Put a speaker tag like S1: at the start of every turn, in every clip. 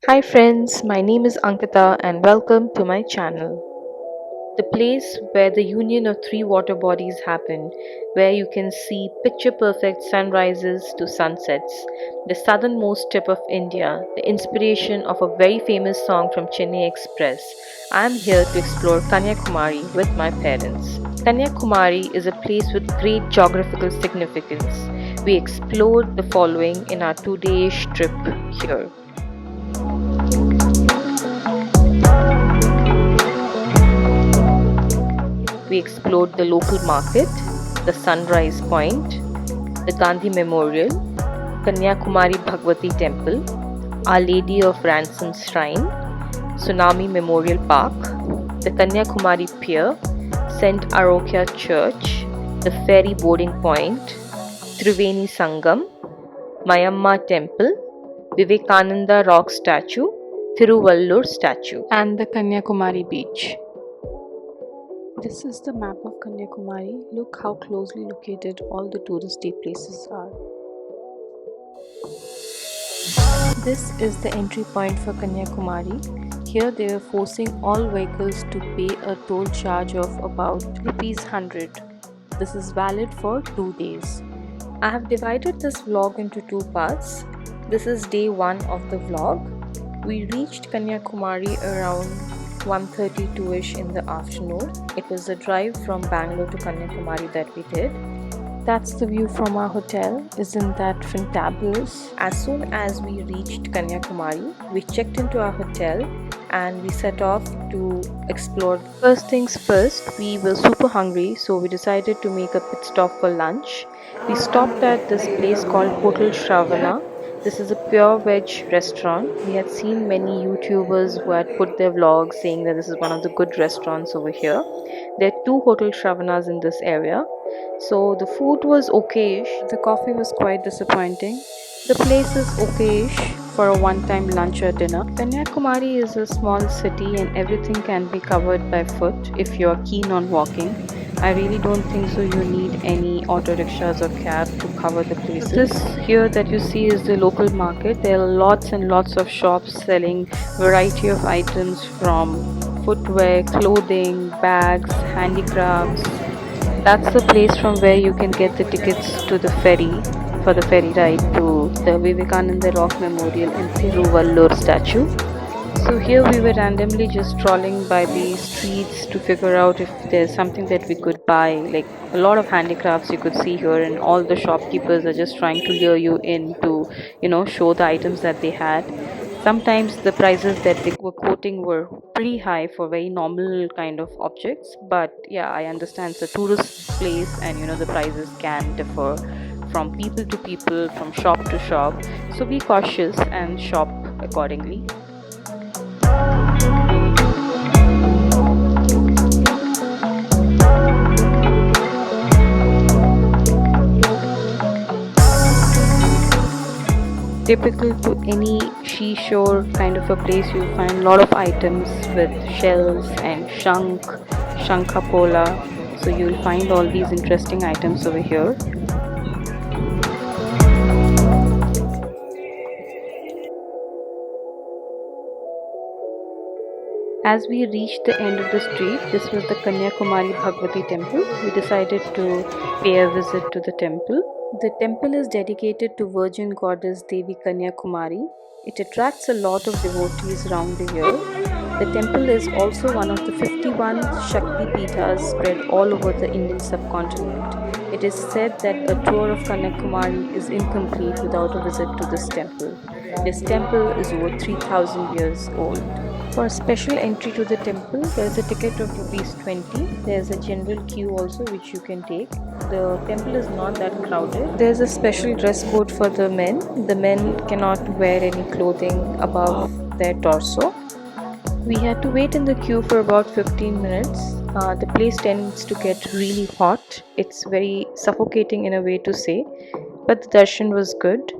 S1: Hi friends, my name is Ankita and welcome to my channel. The place where the union of three water bodies happen, where you can see picture perfect sunrises to sunsets, the southernmost tip of India, the inspiration of a very famous song from Chennai Express. I am here to explore Kanyakumari with my parents. Kanyakumari is a place with great geographical significance. We explored the following in our 2 day trip here. We explored the local market, the Sunrise Point, the Gandhi Memorial, Kanyakumari Bhagwati Temple, Our Lady of Ransom Shrine, Tsunami Memorial Park, the Kanyakumari Pier, St. Arokya Church, the ferry boarding point, Triveni Sangam, Mayamma Temple, Vivekananda Rock Statue, Thiruvallur Statue, and the Kanyakumari Beach. This is the map of Kanyakumari. Look how closely located all the touristy places are. This is the entry point for Kanyakumari. Here they are forcing all vehicles to pay a toll charge of about rupees 100. This is valid for 2 days. I have divided this vlog into two parts. This is day 1 of the vlog. We reached Kanyakumari around 1:32ish in the afternoon. It was a drive from Bangalore to Kanyakumari that we did. That's the view from our hotel. Isn't that fantabulous? As soon as we reached Kanyakumari, we checked into our hotel and we set off to explore. First things first, we were super hungry, so we decided to make a pit stop for lunch. We stopped at this place called Hotel Shravana. This is a pure veg restaurant. We had seen many YouTubers who had put their vlogs saying that this is one of the good restaurants over here. There are two Hotel Shravanas in this area. So the food was okayish. The coffee was quite disappointing. The place is okayish for a one-time lunch or dinner. Kanyakumari is a small city and everything can be covered by foot if you are keen on walking. I really don't think so you need any auto rickshaws or cab to cover the places. This here that you see is the local market. There are lots and lots of shops selling variety of items from footwear, clothing, bags, handicrafts. That's the place from where you can get the tickets to the ferry for the ferry ride to the Vivekananda Rock Memorial and Thiruvallur statue. So here we were randomly just strolling by the streets to figure out if there's something that we could buy. Like a lot of handicrafts you could see here, and all the shopkeepers are just trying to lure you in to, show the items that they had. Sometimes the prices that they were quoting were pretty high for very normal kind of objects, but yeah, I understand it's a tourist place and the prices can differ from people to people, from shop to shop. So be cautious and shop accordingly. Typical to any seashore kind of a place, you'll find a lot of items with shells and shankapola. So you'll find all these interesting items over here. As we reached the end of the street, this was the Kanyakumari Bhagwati temple. We decided to pay a visit to the temple. The temple is dedicated to Virgin Goddess Devi Kanyakumari. It attracts a lot of devotees around the year. The temple is also one of the 51 Shakti Pithas spread all over the Indian subcontinent. It is said that a tour of Kanyakumari is incomplete without a visit to this temple. This temple is over 3000 years old. For a special entry to the temple, there is a ticket of rupees 20. There is a general queue also which you can take. The temple is not that crowded. There is a special dress code for the men. The men cannot wear any clothing above their torso. We had to wait in the queue for about 15 minutes. The place tends to get really hot. It's very suffocating in a way to say, but the darshan was good.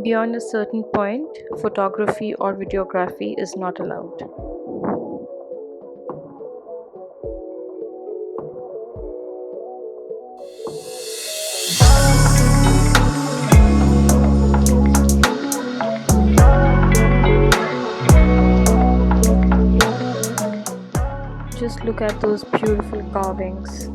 S1: Beyond a certain point, photography or videography is not allowed. Just look at those beautiful carvings.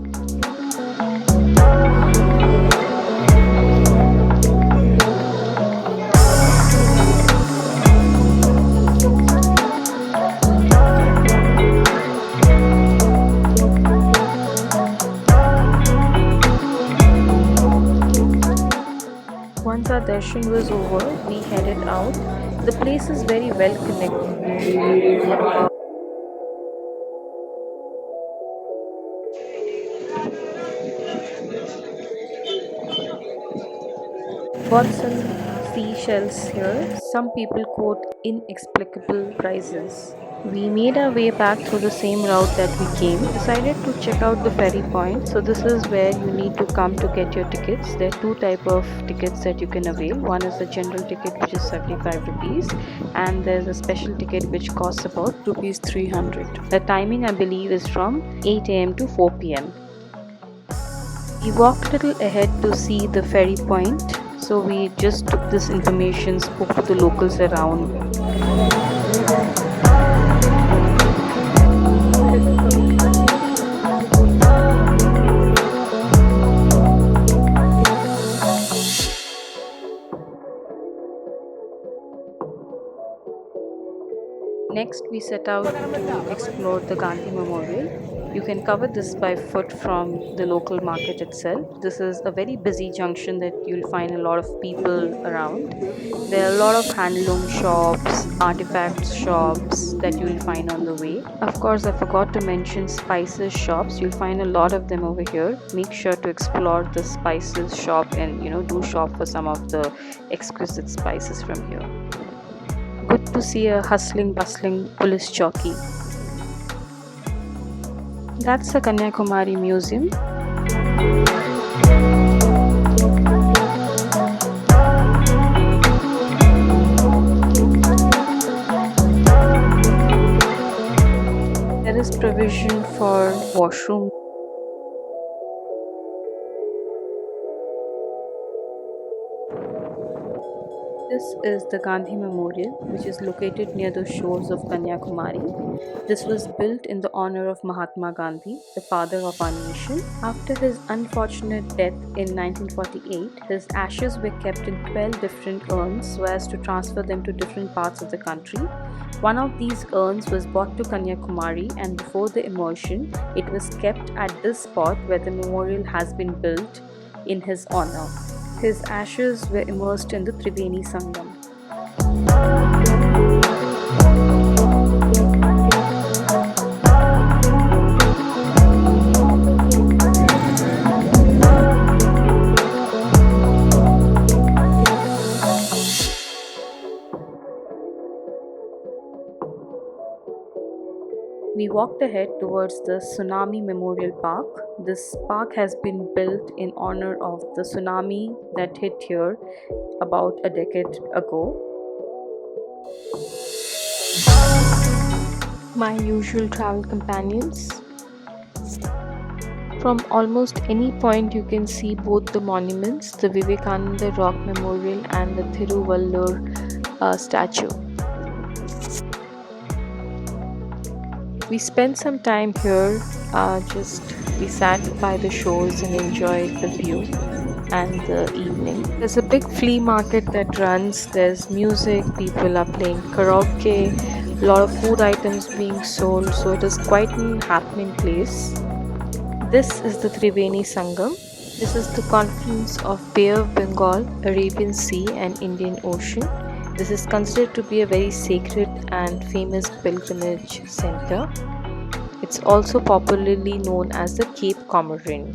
S1: Once our darshan was over, we headed out. The place is very well connected. Bought some seashells here. Some people quote inexplicable prices. We made our way back through the same route that we came. Decided to check out the ferry point. So this is where you need to come to get your tickets. There are two type of tickets that you can avail. One is the general ticket, which is 75 rupees, and there's a special ticket which costs about rupees 300. The timing, I believe, is from 8 a.m. to 4 p.m. We walked a little ahead to see the ferry point. So we just took this information, spoke to the locals around. Next, we set out to explore the Gandhi Memorial. You can cover this by foot from the local market itself. This is a very busy junction that you'll find a lot of people around. There are a lot of handloom shops, artifacts shops that you'll find on the way. Of course, I forgot to mention spices shops. You'll find a lot of them over here. Make sure to explore the spices shop and do shop for some of the exquisite spices from here. Good to see a hustling, bustling police chowki. That's the Kanyakumari Museum. There is provision for washroom. This is the Gandhi Memorial, which is located near the shores of Kanyakumari. This was built in the honor of Mahatma Gandhi, the father of our nation. After his unfortunate death in 1948, his ashes were kept in 12 different urns so as to transfer them to different parts of the country. One of these urns was brought to Kanyakumari, and before the immersion, it was kept at this spot where the memorial has been built in his honor. His ashes were immersed in the Triveni Sangam. We walked ahead towards the Tsunami Memorial Park. This park has been built in honor of the tsunami that hit here about a decade ago. My usual travel companions. From almost any point you can see both the monuments, the Vivekananda Rock Memorial and the Thiruvallur statue. We spent some time here, we sat by the shores and enjoyed the view and the evening. There's a big flea market that runs, there's music, people are playing karaoke, a lot of food items being sold, so it is quite an happening place. This is the Triveni Sangam. This is the confluence of Bay of Bengal, Arabian Sea and Indian Ocean. This is considered to be a very sacred and famous pilgrimage center. It's also popularly known as the Cape Comorin.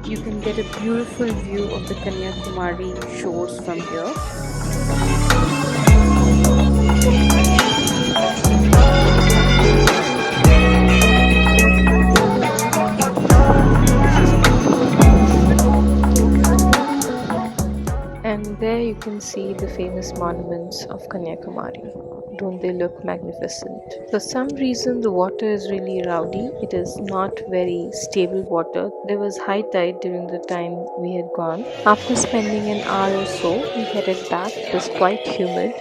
S1: You can get a beautiful view of the Kanyakumari shores from here. And there you can see the famous monuments of Kanyakumari. Don't they look magnificent? For some reason the water is really rowdy. It is not very stable water. There was high tide during the time we had gone. After spending an hour or so, we headed back. It was quite humid.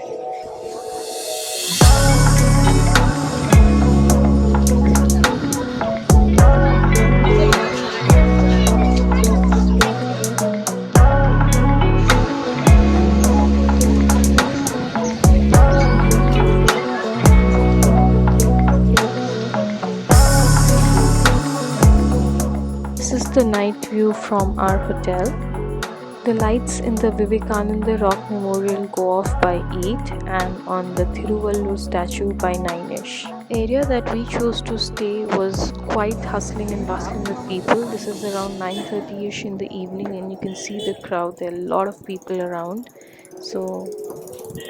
S1: the night view from our hotel. The lights in the Vivekananda Rock Memorial go off by 8 and on the Thiruvallur statue by 9ish. Area that we chose to stay was quite hustling and bustling with people. This is around 9:30ish in the evening and you can see the crowd. There are a lot of people around. So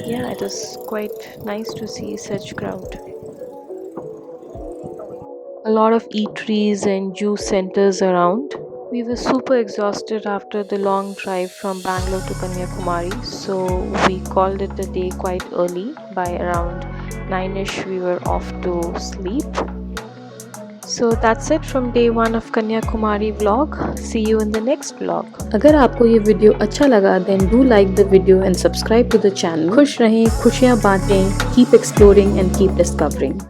S1: yeah, it is quite nice to see such crowd. A lot of eateries and juice centers around. We were super exhausted after the long drive from Bangalore to Kanyakumari, so we called it a day quite early. By around 9ish, we were off to sleep. So that's it from day 1 of Kanyakumari vlog. See you in the next vlog.
S2: अगर आपको ये video अच्छा लगा then do like the video and subscribe to the channel. खुश रहें, खुशियाँ बांटें, keep exploring and keep discovering.